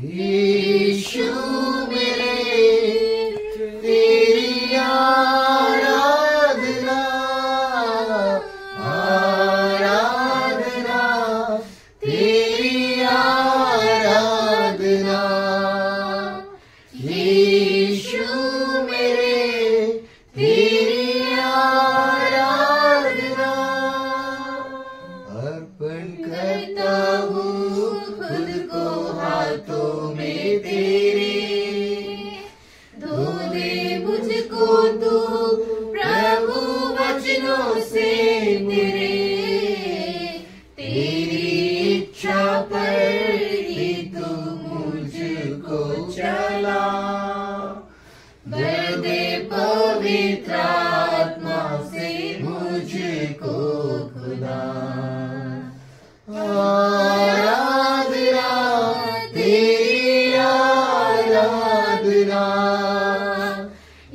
यीशु मेरे तेरी आराधना आराधना तेरी आराधना यीशु मेरे तेरी आराधना अर्पण करता हूँ खुद को हाथों में तेरे धो दे मुझको तू प्रभु वचनों से तेरे तेरी इच्छा पर ही तू मुझको चला भर दे पवित्र आत्मा से मुझको खुदा आराधना तेरी आराधना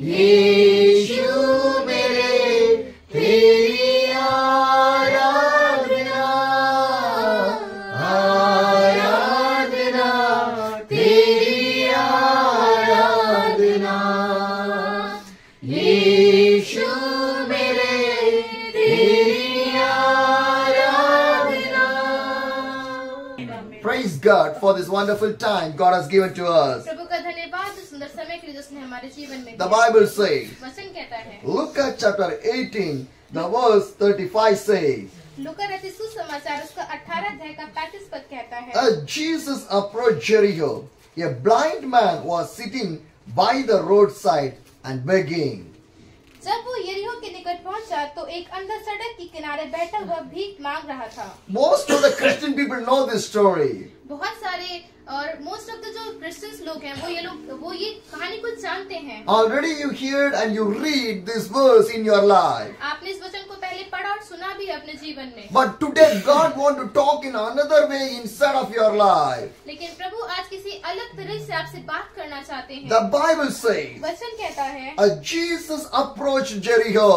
यीशु मेरे तेरी आराधना आराधना तेरी आराधना यीशु मेरे तेरी आराधना Praise God for this wonderful time God has given to us. प्रभु का धन्यवाद इस सुंदर समय के लिए जो उसने हमारे जीवन में The दिया। Bible says, वचन कहता है Luke chapter 18, the verse 35 says, लूका रचित सुसमाचार उसका 18 अध्याय का 35 पद कहता है As Jesus approached Jericho, a blind man was sitting by the roadside and begging. जब वो यरीहो के निकट पहुंचा तो एक अंधा सड़क के किनारे बैठा हुआ भीख मांग रहा था। Most of the Christian people know this story. बहुत सारे और मोस्ट ऑफ द जो क्रिश्चियंस लोग हैं वो ये कहानी को जानते हैं। Already you heard and you read this verse in your life. आपने इस वचन को पहले पढ़ा और सुना भी है अपने जीवन में। But today God wants to talk in another way inside of your life. लेकिन प्रभु आज किसी अलग तरह से आपसे बात करना चाहते हैं। The Bible says, वचन कहता है as Jesus approached Jericho,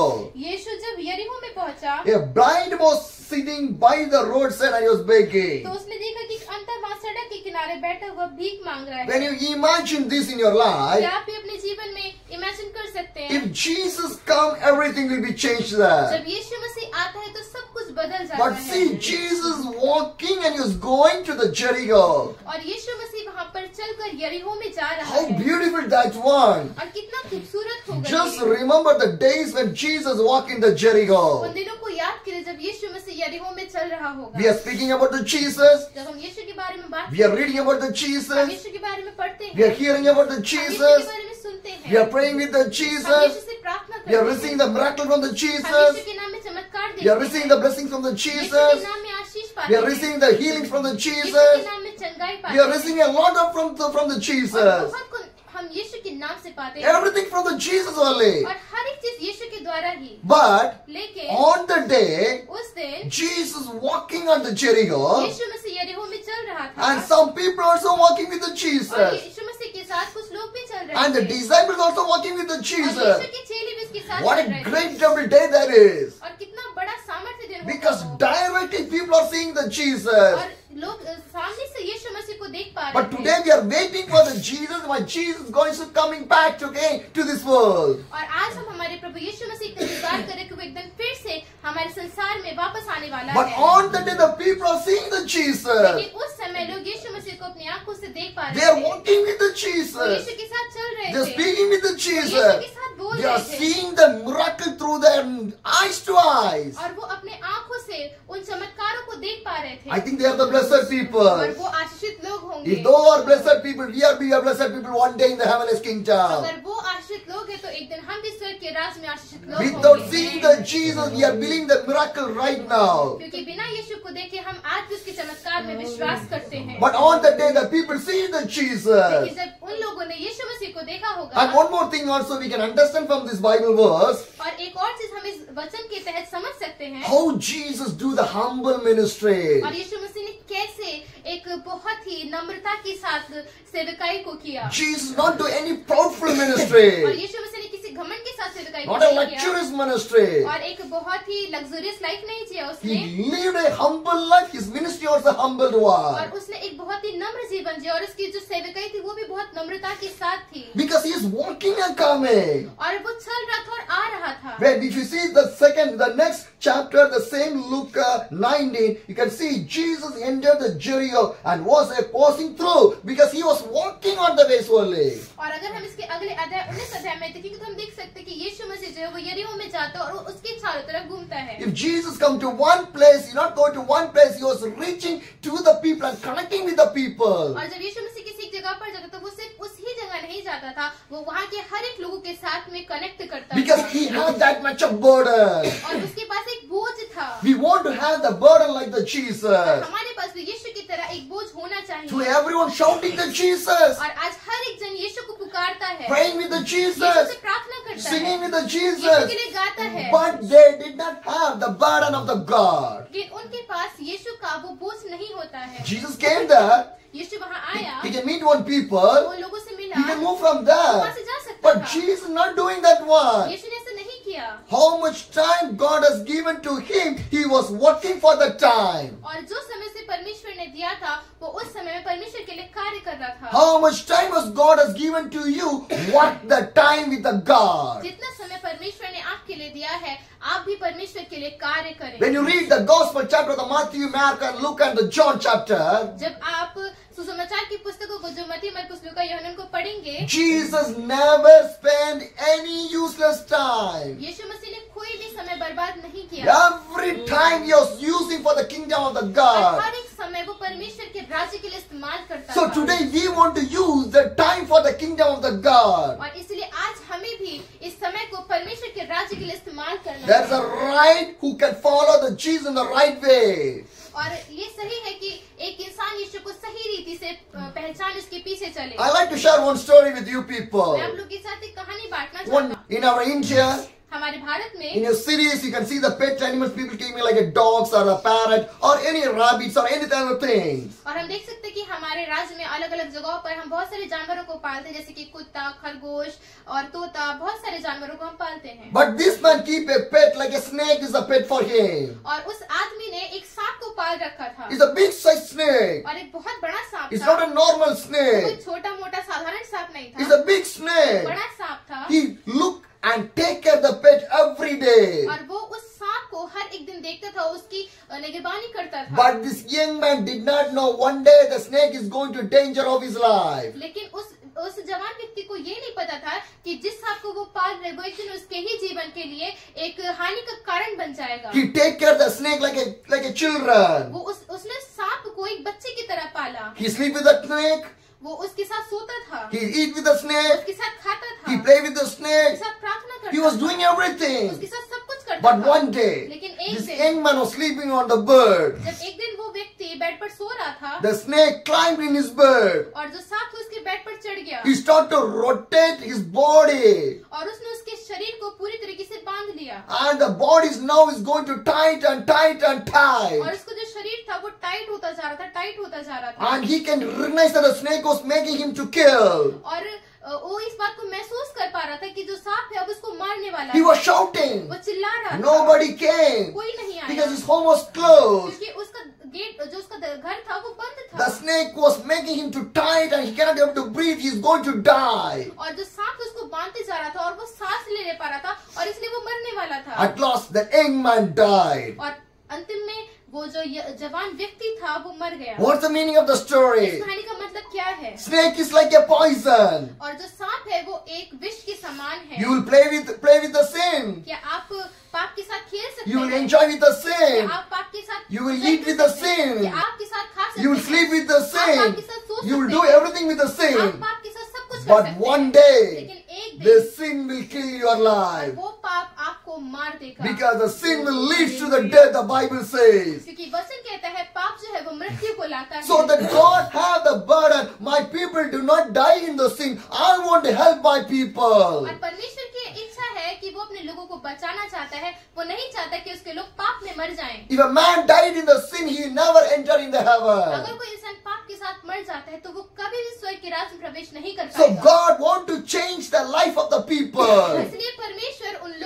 यीशु जब यरीहो में पहुंचा a blind was sitting by the roadside and he was begging. तो उसने देखा कि एक अंधा वहाँ सड़क के किनारे बैठा हुआ भीख मांग रहा When है। you imagine this in your life, क्या आप भी अपने जीवन में इमेजिन कर सकते हैं if Jesus come, everything will be changed there. जब यीशु मसीह आता है तो सब कुछ बदल जाता But है। see, Jesus walking and he was going to the Jericho. और यीशु मसीह वहाँ पर चलकर यरीहो में जा रहा How है beautiful that one. और कितना खूबसूरत होगा Just ये। remember the days when Jesus walked in the Jericho. उन दिनों को याद कीजिए जब यीशु मसीह यरीहो में चल रहा होगा। We are speaking about the Jesus. जब हम यीशु के बारे में बात We are reading about the हम Jesus. यीशु के बारे में पढ़ते हैं, We are hearing about the हम यीशु के Jesus. बारे में सुनते हैं, We are praying with the हम यीशु Jesus. से प्रार्थना We are करते receiving हैं, the miracle from the हम Jesus. यीशु के नाम में चमत्कार We are देखते receiving हैं, the blessings from the यीशु के Jesus. नाम में आशीष We पाते are हैं, receiving the healings from the यीशु के Jesus. नाम में चंगाई We पाते are हैं, receiving a lot of from the और Jesus. बहुत कुछ हम यीशु के नाम से पाते हैं Everything from the Jesus only. और हर एक चीज यीशु के द्वारा ही। But लेकिन on the day, उस दिन Jesus walking on the Jericho, यीशु मसीह यरीहो में चल रहा था and some people also walking with the और Jesus, यीशु मसीह के साथ कुछ लोग भी चल रहे and the थे disciples also walking with the और Jesus. यीशु के चेले भी उसके साथ What चल a रहे थे great double day that is! और कितना बड़ा सामर्थ्य दिन होगा Because वो। directly people are seeing the Jesus. और लोग सामने से यीशु मसीह को देख पा But रहे थे today we are waiting for the Jesus. My Jesus is going to coming back again to this world. और आज हम हमारे प्रभु यीशु मसीह का इंतजार करें कि वो एकदम फिर से हमारे संसार में वापस आने वाला But है। on the day the people are seeing the Jesus. लेकिन उस समय लोग यीशु मसीह को अपनी आंखों से देख पा They रहे are थे, walking with the वो Jesus. यीशु के साथ चल They रहे are थे, speaking with the वो यीशु Jesus. के साथ बोल They are रहे थे seeing the miracle through their eyes to eyes. और वो अपने आंखों से उन चमत्कारों को देख पा रहे थे। I think they are the blessed people. और वो आशीषित लोग होंगे। If those are blessed people, we are be a blessed people one day in the heavenly kingdom. अगर वो आशीषित लोग हैं तो एक दिन हम भी स्वर्ग के राज में आशीषित लोग Without होंगे। seeing the Jesus, we are believing the miracle right now. क्योंकि बिना यीशु को देखे हम आज भी उसके चमत्कार में विश्वास करते हैं। But on the day the people see the Jesus. लेकिन जब उन लोगों ने यीशु मसीह को देखा होगा And one more thing also we can understand from this Bible verse, और एक और चीज हम इस वचन के तहत समझ सकते हैं how Jesus do the humble ministry. और यीशु मसीह ने कैसे एक बहुत ही नम्रता के साथ सेवकाई को किया Jesus not do any proudful ministry. और यीशु मसीह ने किसी घमंड के साथ सेवकाई एक not a नहीं किया luxurious ministry. और एक बहुत ही लग्जरियस लाइफ नहीं जिया He उसने lived a humble life. His ministry was a humble और one. उसने एक बहुत ही नम्र जीवन जिया और उसकी जो सेविकाई थी वो भी बहुत नम्रता के साथ थी Because he is walking and coming. और वो चल रहा था और आ रहा था When if you see the next chapter, the same Luke 19, you can see Jesus entered the Jericho and was passing through because he was walking on the way slowly. और अगर हम इसके अगले अध्याय 19 अध्याय में देखेंगे तो हम देख सकते हैं कि यीशु मसीह जो है वो यरीहो में जाता है और उसके चारों तरफ घूमता है If Jesus come to one place, he not go to one place, he was reaching to the people and connecting with the people. और जब यीशु मसीह किसी एक जगह पर जाता तो वो सिर्फ उस ही जगह नहीं जाता था वो वहाँ के हर एक लोगों के साथ में कनेक्ट करता Because था he had that much of burden. और उसके पास एक बोझ था We want to have the burden like the Jesus. और हमारे पास भी यीशु की तरह एक बोझ होना To चाहिए everyone shouting the Jesus, और आज हर एक जन यीशु को पुकारता है praying with the Yeshu Jesus, से प्रार्थना करता है singing with the Yeshu Jesus. के लिए गाता है But they did not have the burden of the God. लेकिन उनके पास यीशु का वो बोझ नहीं होता है Jesus came there. यीशु वहाँ आया He can meet one people. वो लोगों से He मिला can move from वहाँ there. से जा सकता But था Jesus is not doing that one. यीशु ने ऐसा नहीं किया How much time God has given to him, he was working for the time. और जो समय से परमेश्वर ने दिया था वो उस समय में परमेश्वर के लिए कार्य कर रहा था How much time has God has given to you, work the time with the God. जितना समय परमेश्वर ने आपके लिए दिया है आप भी परमेश्वर के लिए कार्य करें When you read the gospel chapter, the Matthew, Mark and Luke and the John chapter, जब आप सुसमाचार की पुस्तकों को जो मत्ती मरकुस लूका यूहन्ना को पढ़ेंगे Jesus never spent any useless time. यीशु मसीह ने कोई भी समय बर्बाद नहीं किया Every time he was using for the kingdom of the और God. हर एक समय वो परमेश्वर के राज्य के लिए इस्तेमाल करता So था today we want to use the time for the kingdom of the God. और इसलिए आज हमें भी इस समय को परमेश्वर के राज्य के लिए इस्तेमाल करना There's a है right who can follow the Jesus in the right way. और ये सही है कि एक इंसान यीशु को सही रीति से पहचान उसके पीछे चले I like to share one story with you people. मैं आप लोग के साथ एक कहानी बांटना One चाहता हूँ in our India, हमारे भारत में in your cities, you can see the pet animals. People came in like a dogs or a parrot or any rabbits or any other things. और हम देख सकते हैं कि हमारे राज्य में अलग अलग जगहों पर हम बहुत सारे जानवरों को पालते हैं जैसे कि कुत्ता खरगोश और तोता बहुत सारे जानवरों को हम पालते हैं But this man keep a pet like a snake is a pet for him. और उस आदमी ने एक सांप को पाल रखा था It's a big size snake. और एक बहुत बड़ा सांप It's था not a normal कोई snake. छोटा मोटा साधारण सांप नहीं It's था a big snake. बड़ा सांप था He look and take care of the pet every day. और वो उस सांप को हर एक दिन देखता था उसकी निगरानी करता था But this young man did not know one day the snake is going to danger of his life. लेकिन उस जवान व्यक्ति को ये नहीं पता था कि जिस सांप को वो पाल रहे वो एक दिन उसके ही जीवन के लिए एक हानि का कारण बन जाएगा He take care of the snake like a children. वो उसने सांप को एक बच्चे की तरह पाला He sleep with the snake. वो उसके साथ सोता था He eat with the snake. उसके साथ खाता था He play with the उसके snake. साथ प्रार्थना करता He was था doing everything. उसके साथ सब कुछ करता But था one day, लेकिन एक this दिन young man was sleeping on the bed. जब एक दिन वो व्यक्ति बेड पर सो रहा था The snake climbed in his bed. और जो सांप था उसके बेड पर चढ़ गया He started to rotate his body. और उसने उसके शरीर को पूरी तरीके से बांध लिया And the body now is going to tight and tight and और tight. उसका जो शरीर था वो टाइट होता जा रहा था टाइट होता जा रहा था And he can recognize that the snake was making him to kill. और वो इस बात को महसूस कर पा रहा था कि जो सांप है अब उसको मारने वाला He है was shouting. वो चिल्ला रहा था Nobody came कोई नहीं आया because his home was closed. क्योंकि उसका गेट जो उसका घर था वो बंद The था snake was making him to tight and he cannot be able to breathe. He is going to die. और जो सांप उसको बांधते जा रहा था और वो सांस ले ले पा रहा था और इसलिए वो मरने वाला था At last, the young man died. और अंतिम में वो जो जवान व्यक्ति था वो मर गया What's the meaning of the इस story? कहानी का मतलब क्या है Snake is like a poison. और जो सांप है वो एक विष के समान है You will play with the sin. क्या आप पाप के साथ खेल सकते You will हैं enjoy with the क्या sin. आप पाप के साथ You will enjoy eat with कर the सकते हैं? sin. क्या आप के साथ खा सकते You will हैं? sleep with the आप पाप sin. के साथ सो You will सकते do हैं। everything with the आप sin. पाप के साथ सब कुछ कर But सकते one हैं। day, लेकिन एक दिन the sin will kill your और life. वो पाप आपको मार देगा Because the sin will lead to the death, the Bible says. क्योंकि वचन कहता है पाप जो है वो मृत्यु को लाता है So that God have the burden. My people do not die in the sin. I want to help my people. और परमेश्वर की इच्छा है कि वो अपने लोगों को बचाना चाहता है वो नहीं चाहता कि उसके लोग पाप में मर जाएं। If a man died in the sin, he will never enter in the अगर heaven. कोई इंसान पाप के साथ मर जाता है तो वो कभी भी स्वर्ग के राज्य में प्रवेश नहीं कर So पाएगा God want to change the life of the people. इसलिए परमेश्वर उन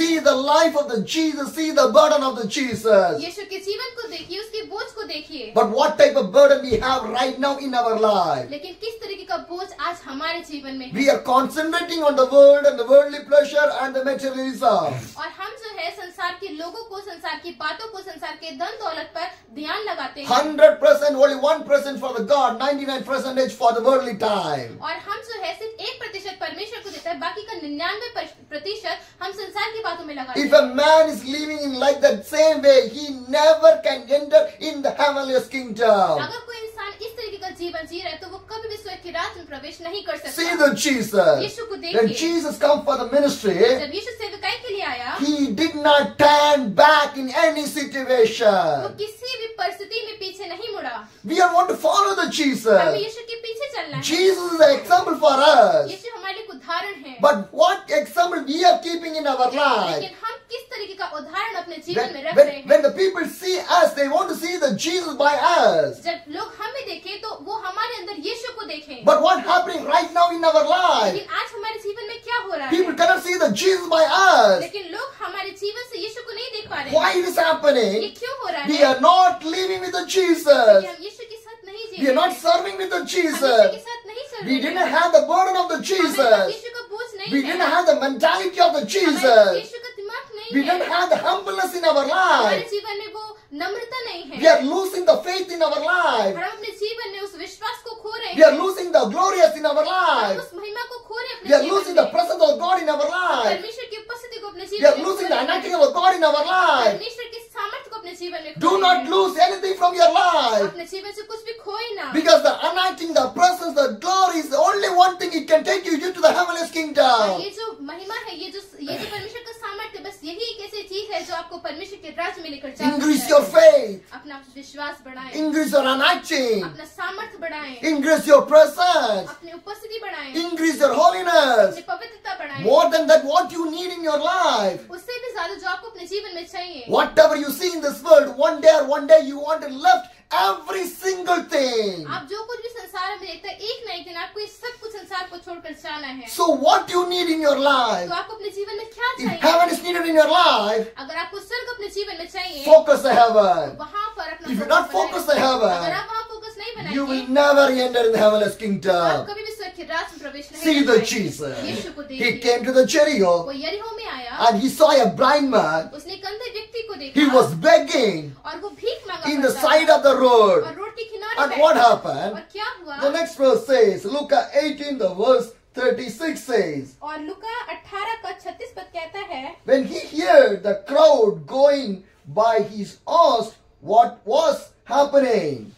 See the life of the Jesus. See the burden of the Jesus. यीशु के जीवन को देखिए, उसके बोझ को देखिए। But what type of burden we have right now in our life? लेकिन किस तरीके का बोझ आज हमारे जीवन में है? We are concentrating on the world and the worldly pleasure and the materialism. और हम जो है संसार के लोगों को, संसार की बातों को, संसार के धन दौलत पर ध्यान लगाते हैं। 100%, only 1% for the God, 99% for the worldly time. और हम जो है सिर्फ 1% परमेश्वर को देता है, बाकी का 99% हम संसार की बातों में लगाते If हैं। a man is living in like that same way, he never can enter in the heavenly kingdom. अगर कोई इंसान इस तरीके का जीवन जी रहा है तो वो कभी भी स्वर्ग के राज्य में प्रवेश नहीं कर सकता। See the Jesus. यीशु को When देखिए, Jesus come for the ministry, जब यीशु सेवकाई के लिए आया, he did not turn back in any वो situation. किसी भी परिस्थिति में पीछे नहीं मुड़ा। We are want to follow the हमें Jesus. यीशु के पीछे चलना है। Jesus is an example for us. यीशु हमारे लिए एक उदाहरण है। But what example we are keeping in our life? लेकिन हम किस तरीके का उदाहरण अपने जीवन में When, रख when, रहे हैं? when the people see us, they want to see the Jesus by us. जब लोग हमें देखें तो वो हमारे अंदर यीशु को देखें। But what happening right now in our life? लेकिन आज हमारे जीवन में क्या हो रहा People है? cannot see the Jesus by us. लेकिन लोग हमारे जीवन से यीशु को नहीं देख पा रहे Why हैं। it is ये happening? क्यों हो रहा We है? are not living with the क्योंकि Jesus. हम यीशु के साथ नहीं जी We are रहे not हैं। serving with the हम यीशु के Jesus. साथ नहीं चल We रहे didn't हैं। have the burden of the हमारे पास Jesus. यीशु का बोझ नहीं We है। didn't have the mentality of the हमारे पास Jesus. यीशु का दिमाग नहीं We है। didn't have the humbleness in our हमारे life. जीवन में वो नम्रता नहीं है। We are losing the faith in our life. और हम अपने जीवन में उस विश्वास को खो रहे We are हैं। losing the glorious in our हम life. उस महिमा को खो रहे हैं We are अपने losing जीवन the में। presence of God in our life. परमेश्वर की उपस्थिति को अपने We जीवन are में losing खो the रहे हैं। anointing of God in our life. परमेश्वर की सामर्थ्य को अपने जीवन में खो Do रहे not हैं। lose anything from your life. अपने जीवन से कुछ भी खोए ना। Because the anointing, the presence, the glory is the only one thing it can take you to the heavenly और kingdom. ये जो महिमा है, ये जो परमेश्वर का सामर्थ्य, बस यही एक ऐसी चीज है जो आपको परमेश्वर के राज्य में लेकर जा Increase सकता your है। faith. अपना विश्वास बढ़ाएं, Increase your anointing. अपना सामर्थ्य बढ़ाएं, Increase your presence. अपनी उपस्थिति बढ़ाएं, Increase your holiness. अपनी पवित्रता बढ़ाएं। More than that, what you need in your life. उससे भी ज्यादा जो आपको अपने जीवन में चाहिए। Whatever you see in this world, one day you want to left every single thing. आप जो कुछ भी संसार में देखते हैं, एक ना एक दिन आपको ये सब कुछ संसार को छोड़कर जाना है। So what you need in your life? तो आपको अपने जीवन में क्या If चाहिए? heaven is needed in your life, अगर आपको स्वर्ग अपने जीवन में चाहिए, focus the heaven. वहाँ पर अपना If you फोकस not बनाएं। focus the heaven, अगर आप वहाँ फोकस नहीं You will बनाएंगे, never enter in the heavenly आप kingdom. कभी भी स्वर्ग के राज्य में प्रवेश नहीं See कर the पाएंगे। Jesus. यीशु को He देखिए। came to the Jericho वो यरीहो में आया, and he saw a blind man. उसने एक अंधे व्यक्ति को He देखा was begging और वो भीख मांगा in the करता side था। of the road. और रोड के किनारे And बैठा what था। happened? और क्या हुआ? The next verse says, Luke 18, the verse 36 says, और लुका 18 का 36 पद कहता है, when he heard the crowd going by, he asked what was happening.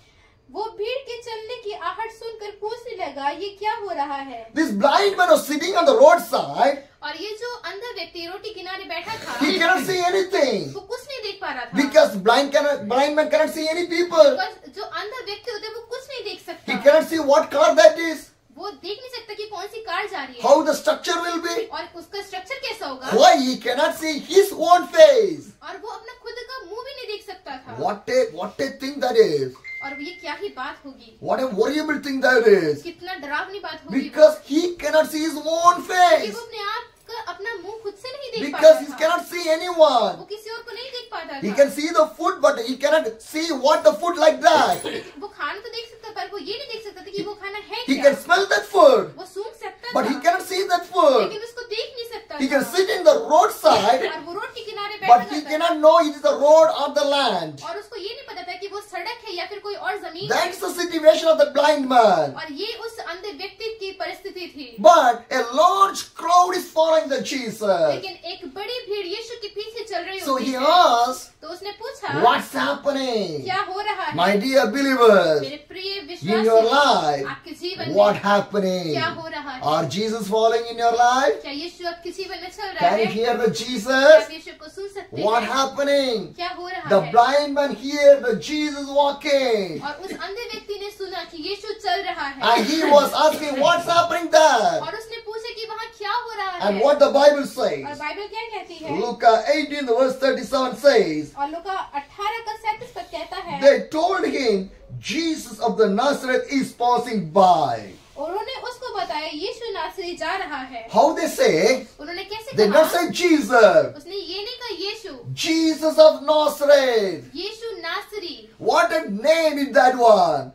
वो भीड़ के चलने की आहट सुनकर पूछने लगा, ये क्या हो रहा है? This blind man was sitting on the roadside. और ये जो अंधा व्यक्ति रोटी किनारे बैठा था, He cannot see anything वो कुछ नहीं देख पा रहा था। because blind man cannot see any people. बस जो अंधा व्यक्ति होते हैं वो कुछ नहीं देख He सकता। cannot see what car that is, वो देख नहीं सकता कि कौन सी कार जा रही है how the structure will be. और उसका स्ट्रक्चर कैसा होगा, Why he cannot see his own face? और वो अपना खुद का मुंह भी नहीं देख सकता था। What a thing that is. और ये क्या ही बात होगी, What a worryable thing that is. कितना डरावनी बात होगी, Because he cannot see his own कि face. वो अपने आप का अपना मुंह खुद से नहीं देख Because पाता he था। cannot see anyone. वो किसी और को नहीं देख पाता He था। can see the food, but he cannot see what the food like that. वो खाना तो देख सकता, पर वो ये नहीं देख सकता था कि वो खाना है He क्या। can smell that food, वो सूंघ सकता but था, he cannot see that food. लेकिन उसको देख नहीं सकता He can था। sit in the roadside, और वो रोड के किनारे बैठा but he था cannot know it is the road or the land. और उसको ये नहीं पता था कि वो सड़क है या फिर कोई और जमीन है। That's the situation of the blind man. और ये उस अंधे व्यक्ति की परिस्थिति थी। But a large crowd is following the Jesus. लेकिन एक बड़ी भीड़ यीशु के पीछे चल रही So होती he है। asked, तो उसने पूछा, what's happening? क्या हो रहा है? My dear believers, मेरे प्रिय in your विश्वासी, life, आपके जीवन what में happening? क्या हो रहा है? Are Jesus following in your life? क्या यीशु आपके जीवन में चल रहा Can you है? hear the क्या Jesus? आप यीशु को सुन सकते What हैं? happening? क्या हो रहा The है? blind man heard the Jesus walking. और उस अंधे व्यक्ति ने सुना कि यीशु चल रहा है And he was asking, what's happening there? और उसने पूछा कि वहाँ क्या हो रहा है? And what the Bible और says. बाइबल क्या कहती है? Luke 18, the verse 37 says, और लूका 18 का 37 पद कहता है, they told him, Jesus of the Nazareth is passing by. और उन्होंने उसको बताया यीशु नासरी जा रहा है। How they say? उन्होंने कैसे They not कहा? say Jesus. उसने ये नहीं कहा यीशु, Jesus of Nazareth. यीशु नासरी। What a name is that one.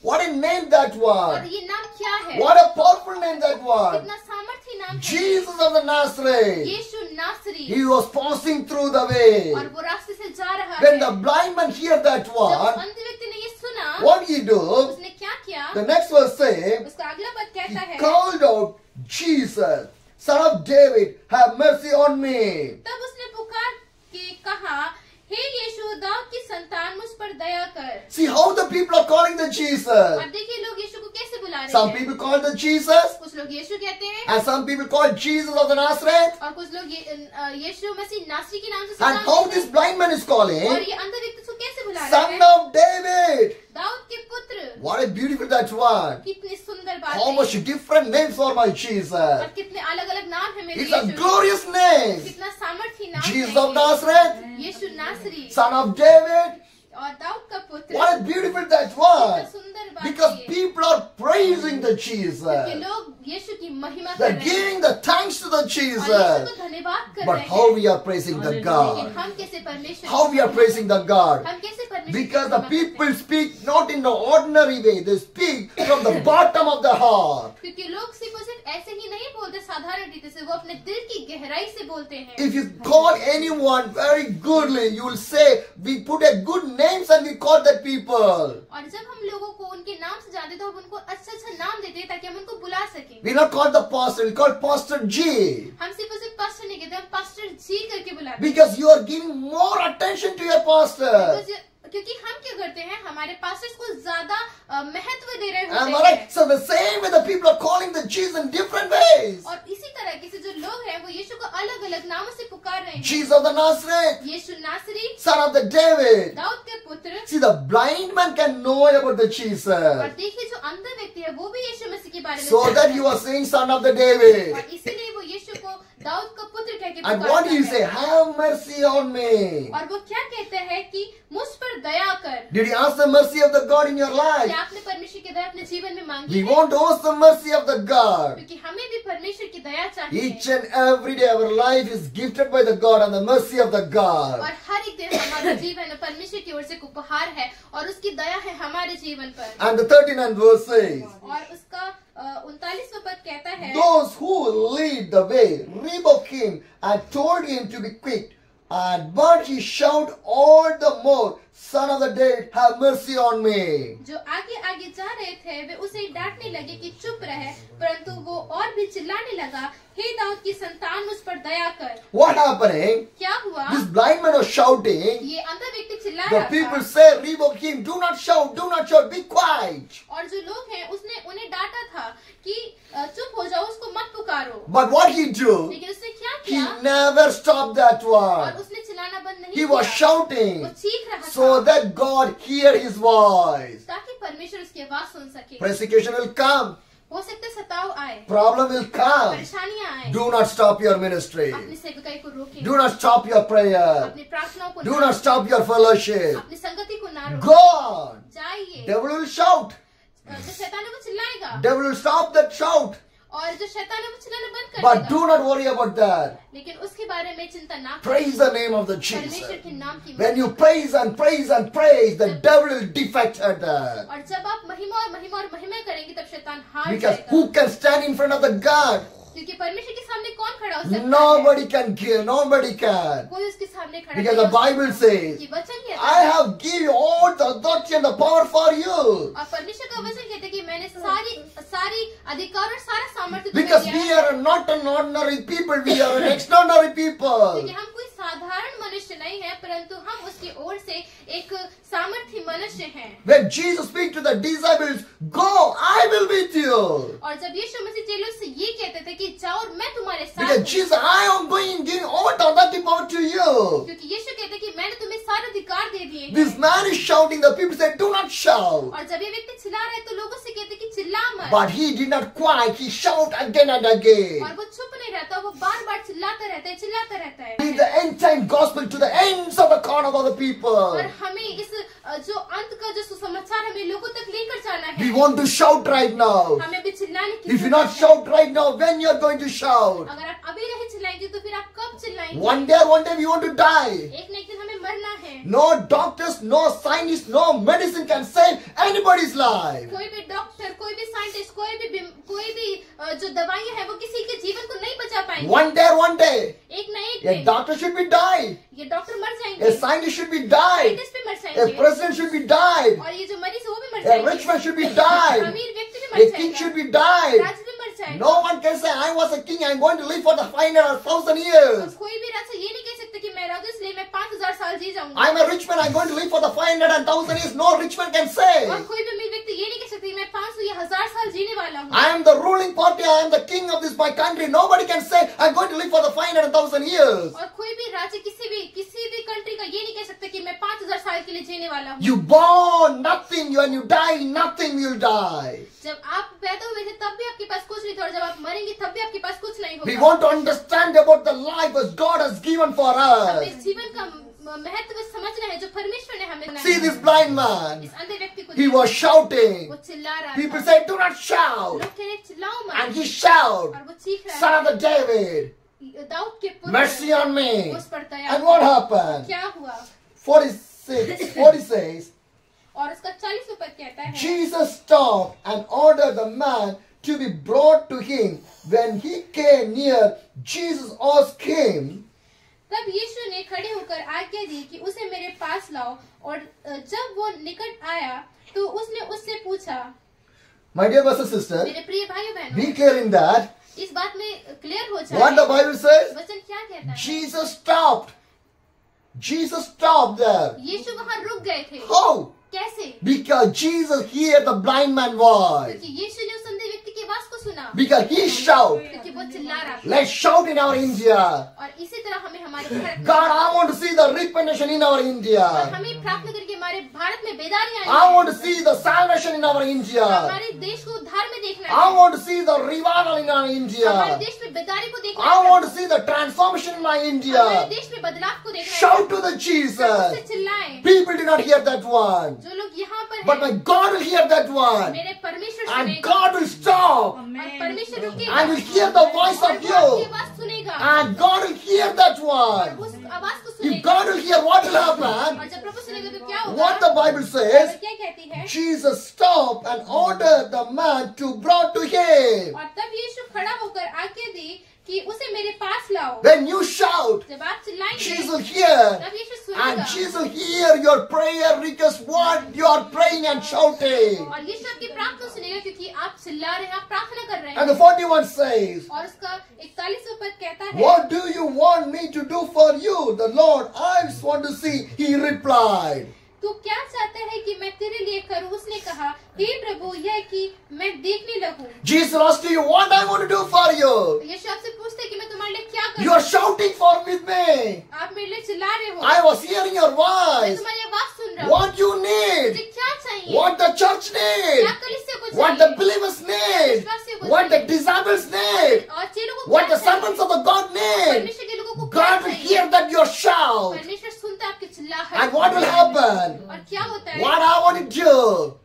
What a name that और one. ये नाम क्या है? What a powerful name that one. कितना सामर्थी नाम है। Jesus of the Nazareth. यीशु नासरी। He was passing through the way. और वो रास्ते से जा रहा है। When the blind man heard that जब one, अंध व्यक्ति ने ये सुना, what did he do? उसने क्या किया? The next verse says, उसका अगला पद he कहता है, called out, Jesus, Son of David, have mercy on me. तब उसने पुकार के कहा, हे यीशु दाऊद की संतान मुझ पर दया कर। See how the people are calling the Jesus. और देखिए लोग यीशु को कैसे बुला रहे Some हैं। people call the Jesus, कुछ लोग यीशु कहते हैं and some people call Jesus of the Nazareth. और कुछ लोग यीशु मसीह नासरी के नाम से And सलाम how देते this हैं। blind man is और calling, ये अंध व्यक्ति को कैसे बुला रहे Son हैं? of David. दाऊद के पुत्र। What a beautiful that one. कितनी सुंदर बात How है। much different names for my Jesus. और कितने अलग अलग नाम है मेरे It's a Yeshu. glorious name. कितना सामर्थी नाम Jesus है of Nazareth, यीशु नासरी Son of David. और दाऊद का पुत्र। What a beautiful that कितना one. सुंदर बात Because है। people are praising the कि Jesus. लोग यीशु की महिमा कर They're रहे हैं giving the thanks to the और यीशु Jesus. को धन्यवाद कर But रहे how हैं। we are praising the लेकिन God? हम कैसे परमेश्वर How की we are महिमा praising the करते God? हैं? हम कैसे परमेश्वर की Because the महिमा करते people हैं? speak not in the ordinary way. They speak from the bottom of the heart. क्योंकि लोग सिर्फ और सिर्फ ऐसे ही नहीं बोलते साधारण रीति से, वो अपने दिल की गहराई से बोलते हैं। If you call anyone very goodly, you will say, we put a good names and we call that people. और जब हम लोगों को उनके नाम से जानते हैं तो हम उनको अच्छा अच्छा नाम देते हैं ताकि हम उनको बुला सकें। We not call the pastor, we call Pastor G. हम सिर्फ और सिर्फ पास्टर नहीं कहते, हम पास्टर जी करके बुलाते हैं। Because you are giving more attention to your pastor. क्योंकि हम क्या करते हैं, हमारे पास्टर्स को ज्यादा महत्व दे रहे Am होते I हैं। right? So the same way the people are calling the Jesus in different ways. और इसी तरह से जो लोग हैं वो यीशु को अलग अलग नामों से पुकार रहे हैं। Jesus of the Nazareth, यीशु नासरी, Son of the David. Dawood के पुत्र। See, the blind man can know about the और Jesus. देखिए जो अंध व्यक्ति है वो भी यीशु मसीह के बारे में So जानता that है। you are saying Son of the David. और इसीलिए वो यीशु को दाऊद का पुत्र कह के And what do you Pukarta say? है। Have mercy on me. और वो क्या कहते हैं कि मुझ पर दया कर। Did you ask the mercy of the God in your life? क्या आपने परमेश्वर की दया अपने जीवन में मांगी We है? want to ask the mercy of the God. क्योंकि हमें भी परमेश्वर की दया चाहिए। Each and every day our life is gifted by the God and the mercy of the और God. हर एक दिन हमारा जीवन परमेश्वर की ओर से एक उपहार है और उसकी दया है हमारे जीवन पर। And the 39th verse says, और उसका 39वां पद कहता है, those who lead the way rebuked him and told him to be quick. And but he shouted all the more, Son of the David, have mercy on me. जो आगे आगे जा रहे थे वे उसे डांटने लगे कि चुप रहे, परंतु वो और भी चिल्लाने लगा, हे दाऊद की संतान मुझ पर दया कर। What happening? क्या हुआ? This blind man was shouting. ये अंधा व्यक्ति चिल्ला The रहा people था say, rebuke him, do not shout, be quiet. और जो लोग हैं उसने उन्हें डांटा था कि चुप हो जाओ, उसको मत पुकारो। But what he do? लेकिन उसने क्या He किया? never stopped that और one. उसने चिल्लाना बंद नहीं He was किया। shouting वो चीख रहा so था that God hear his voice. ताकि परमेश्वर उसकी आवाज सुन सके। Persecution will come. हो सकता है सताव आए, Problem will come. परेशानियां आए। Do not stop your ministry. अपनी सेवकाई को रोके, Do not stop your prayer. अपनी प्रार्थनाओं को Do ना not stop your fellowship. अपनी संगति को ना रोके। Go on. जाइए। Devil will shout. जो शैतान है वो चिल्लाएगा Devil will stop that shout. और जो शैतान है वो चिल्लाना बंद कर But देगा। do not worry about that. लेकिन उसके बारे में चिंता ना करें। Praise the name of the परमेश्वर Jesus. के नाम की When you महिमा praise and praise and praise, the devil will defect at that. और जब आप महिमा और महिमा और महिमा करेंगे तब शैतान हार Because जाएगा। who can stand in front of the God? क्योंकि परमेश्वर के सामने कौन खड़ा हो सकता है? Nobody can give, nobody can. कोई उसके सामने खड़ा Because नहीं the हो Bible सकता। says, कि वचन कहता I है have given you all the authority and the power for you. और परमेश्वर का वचन कहता है कि मैंने सारी अधिकार और सारा सामर्थ्य तुम्हें Because दिया we है। are not an ordinary people, we are an extraordinary people. क्योंकि हम कोई साधारण मनुष्य नहीं है, परंतु हम उसकी ओर से एक सामर्थ्य मनुष्य हैं। When Jesus speaks to the disciples, go, I will with you. और जब यीशु मसीह चेलों से ये कहते थे कि जाओ और मैं तुम्हारे साथ Because हूँ, Jesus, I am going, giving all the authority power to you. क्योंकि यीशु कहते कि मैंने तुम्हें सारे अधिकार दे दिए This हैं। man is shouting, the people say, do not shout. और जब ये व्यक्ति चिल्ला रहे तो लोगों से कहते कि चिल्ला मत। But he did not quiet, he shouted again and again. और वो चुप नहीं रहता, वो बार बार चिल्लाता रहता है। Lead the end time gospel to the ends of the corner of the people. और हमें इस जो अंत का जो सुसमाचार हमें लोगों तक लेकर जाना We है। want to shout right now. हमें भी चिल्लाना चिल्लाने की If you not shout right now, when you are going to shout? अगर आप अभी नहीं चिल्लाएंगे तो फिर आप कब चिल्लाएंगे? One day we want to die. एक न एक दिन हमें मरना है। No doctors, no scientists, no medicine can save anybody's life. कोई भी डॉक्टर, कोई भी साइंटिस्ट, कोई भी जो दवाइयाँ है वो किसी के जीवन को नहीं बचा पाएंगे। One day, एक न एक a दिन doctor should be died. ये डॉक्टर मर A जाएंगे, scientist should be died. Scientist भी मर A जाएंगे, president should be died. और ये जो मरीज है वो भी मर A जाएंगे, rich man should be died. अमीर व्यक्ति भी A मर king should जाएगा, be died. राजा भी मर जाएगा। No one can say, I was a king, I'm going to live for the 500 or 1,000 years. कोई भी राजा ये नहीं कह सकता कि मैं राजा इसलिए मैं 5000 साल जी जाऊंगा। I'm a rich man, I'm going to live for the 500 and 1,000 years. No rich man can say. और कोई भी अमीर व्यक्ति ये नहीं कह सकता कि मैं 500 या 1000 साल जीने वाला हूँ। I am the ruling party, I am the king of this my country. Nobody can say, I'm going to live for the 500 and 1,000 years. और कोई भी राज्य किसी भी कंट्री का ये नहीं कह सकता कि मैं 5000 साल के लिए जीने वाला हूँ। You born nothing, when you die, nothing will die. जब आप पैदा हुए थे तब भी आपके पास कुछ नहीं था और जब आप मरेंगे तब भी आपके पास कुछ नहीं We होगा। want to understand about the life as God has given for हमें us. इस जीवन का महत्व समझना है जो परमेश्वर ने हमें दिया See है। this blind man. इस अंधे व्यक्ति को He देखो, was shouting. वो चिल्ला रहा People था। said, do not shout. लोग कह रहे चिल्लाओ मत, And he shouted, और वो चीख रहा Son of the David, है, दाऊद के पुत्र, mercy on me. उस पर दया And what कर। happened? क्या हुआ? 40 says, और उसका 40 ऊपर कहता है, Jesus stopped and ordered the man to be brought to him. When he came near, Jesus asked him, तब यीशु ने खड़े होकर आज्ञा दी कि उसे मेरे पास लाओ, और जब वो निकट आया तो उसने उससे पूछा। My dear brothers and sisters, मेरे प्रिय भाइयों बहनों, be clear in that. इस बात में क्लियर हो What the जाए Bible says? वचन क्या कहता है? Jesus stopped. Jesus stopped there. यीशु वहाँ रुक गए थे। How? कैसे? Because Jesus heard the blind man's voice. क्योंकि यीशु ने उस अंधे व्यक्ति की आवाज को सुना, Because he shouted. क्योंकि वो चिल्ला रहा था। Let's shout in our India. और इसी तरह हमें हमारे भारत में, God, I want to see the repentance in our और India. हमें प्रार्थना करके हमारे भारत में बेदारी आनी I want है। to see the salvation in our India. हमारे देश को उद्धार में देखना I है। want to see the revival in our हमारे India. देश में बेदारी को देखना I है। want to see the transformation in my हमारे India. देश में बदलाव को देखना है। Shout to the सबसे Jesus. चिल्लाएं। People did not hear that one. जो लोग यहाँ पर But my हैं, God will hear that one. मेरे परमेश्वर And सुनेगा, God will stop. और परमेश्वर रुकेगा, I will hear the voice और of वो आपकी you. आवाज सुनेगा, And God will hear that और one. उस आवाज को If सुनेगा। God will hear, what will happen? और जब प्रभु सुनेगा तो क्या होगा? What the Bible Bible says, क्या कहती है? Jesus stopped and ordered the man to brought to him. और तब यीशु खड़ा होकर आज्ञा दी कि उसे मेरे पास लाओ। When you shout, जब आप चिल्लाएंगे Jesus will hear. तब यीशु And सुनेगा, Jesus will hear your prayer request, what you are praying and shouting. और यीशु आपकी प्रार्थना सुनेगा क्योंकि आप चिल्ला रहे हैं, आप प्रार्थना कर रहे And the हैं। 41 says, और उसका 41 पद कहता है, what do you want me to do for you? The Lord, I just want to see. He replied. तू क्या चाहता है कि मैं तेरे लिए करूं? उसने कहा, हे प्रभु, यह कि मैं देखने लगूं। Jesus asked you, what I want to do for you? यीशु आपसे पूछते हैं कि मैं तुम्हारे लिए क्या You करूं? are shouting for with me. आप मेरे लिए चिल्ला रहे हो, I was hearing your मैं voice. तुम्हारी आवाज सुन रहा हूँ। What you मुझे need? क्या चाहिए? What the church क्या need? कलीसिया को What the चाहिए? believers need? विश्वासियों को What the चाहिए? disciples need? और चेलों को What क्या the servants चाहिए? of the God need? परमेश्वर के लोगों को क्या God will चाहिए? hear that your shout. परमेश्वर सुनता है आपकी चिल्लाहट। And what will happen? और क्या होता है? What I want to do?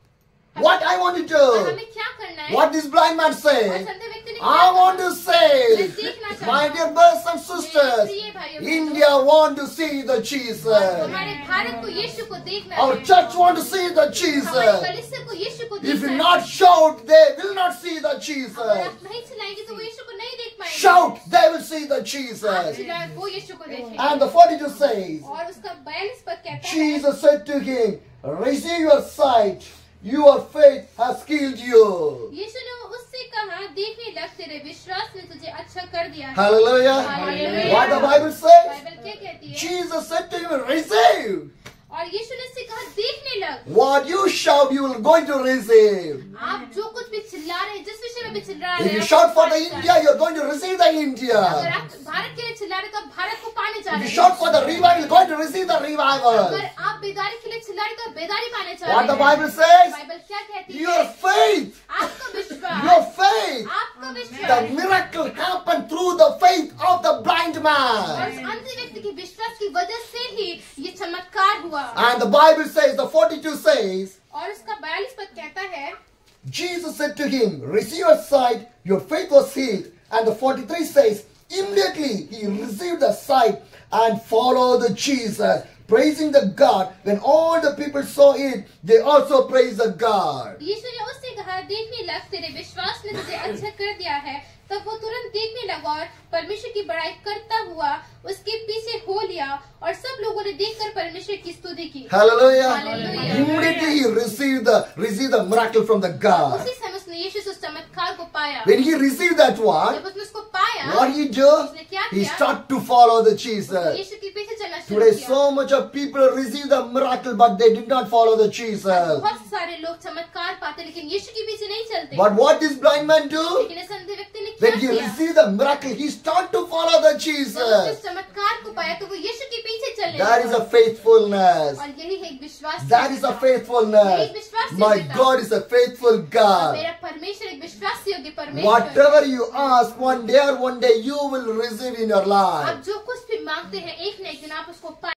What I want to और do? हमें क्या करना है? What this blind man और said? संत व्यक्ति ने क्या I want कहा? to say, मैं देखना चाहता my हूँ। dear brothers and मेरे sisters, प्रिय भाइयों बहनों, India want to see the Jesus. हमारे भारत को यीशु को देखना Our है। church want to see the हमारे Jesus. कलीसिया को यीशु को If you देखना है। not shout, they will not see the अगर Jesus. आप नहीं चिल्लाएंगे तो वो यीशु को नहीं देख पाएंगे। Shout, they will see the आप Jesus. चिल्लाएं, वो यीशु को देखेंगे। And the 42 says, और उसका 42 पद कहता है, Jesus said to him, receive your sight, your faith has healed you. यीशु ने उससे कहा, देखने लग, तेरे विश्वास ने तुझे अच्छा कर दिया है। Hallelujah. Hallelujah. What the Bible says? Bible क्या कहती है? Jesus said to him, receive. और यीशु ने उससे कहा, देखने लग। What you shout, you will going to receive. आप जो कुछ भी चिल्ला रहे हैं, जिस विषय में भी चिल्ला If रहे you हैं, shout for the आपको India, you are going to receive the अगर India. आप भारत के लिए चिल्ला रहे हैं तो आप भारत को पाने जा If रहे you हैं। shout for the revival, you are going to receive the revival. अगर आप बेदारी के लिए चिल्ला रहे हैं तो आप बेदारी पाने जा What the रहे हैं। Bible says? बाइबल क्या कहती Your है? faith, आपका विश्वास, your faith. आपका The विश्वास, miracle happened through the faith of the blind और man. उस अंधे व्यक्ति के विश्वास की वजह से ही ये चमत्कार हुआ। And the Bible says, the 42 says, और उसका 42 पद कहता है, Jesus said to him, receive your sight, your faith was healed. And the 43 says, immediately he received the sight and followed Jesus, praising the God. When all the people saw it, they also praised the God. यीशु ने उससे कहा, देखने लग, तेरे विश्वास ने तुझे अच्छा कर दिया है। तब वो तुरंत देखने लगा और परमेश्वर की बड़ाई करता हुआ उसके पीछे हो लिया और सब लोगों ने देखकर परमेश्वर की स्तुति की। Hallelujah. Hallelujah. Immediately he received the miracle from the God. उसी समय उसने यीशु से उस चमत्कार को पाया। When he received that one, जब उसने उसको पाया, what he do? उसने क्या He किया? started to follow the Jesus. यीशु के पीछे चलना शुरू Today किया। so much of people receive the miracle but they did not follow the Jesus. बहुत सारे लोग चमत्कार पाते लेकिन यीशु के पीछे नहीं चलते। But what this blind man do? लेकिन इस अंधे व्यक्ति ने क्या When he किया? received the miracle, he started to follow the जब उसने Jesus. इस चमत्कार को पाया तो वो यीशु के पीछे चलने That is लगा। a faithfulness. और यही है एक विश्वास। That is a faithfulness. My God is a faithful God. मेरा परमेश्वर एक विश्वास योग्य परमेश्वर। Whatever you ask, one day or one day you will receive in your life. आप जो कुछ भी मांगते हैं एक न एक दिन आप उसको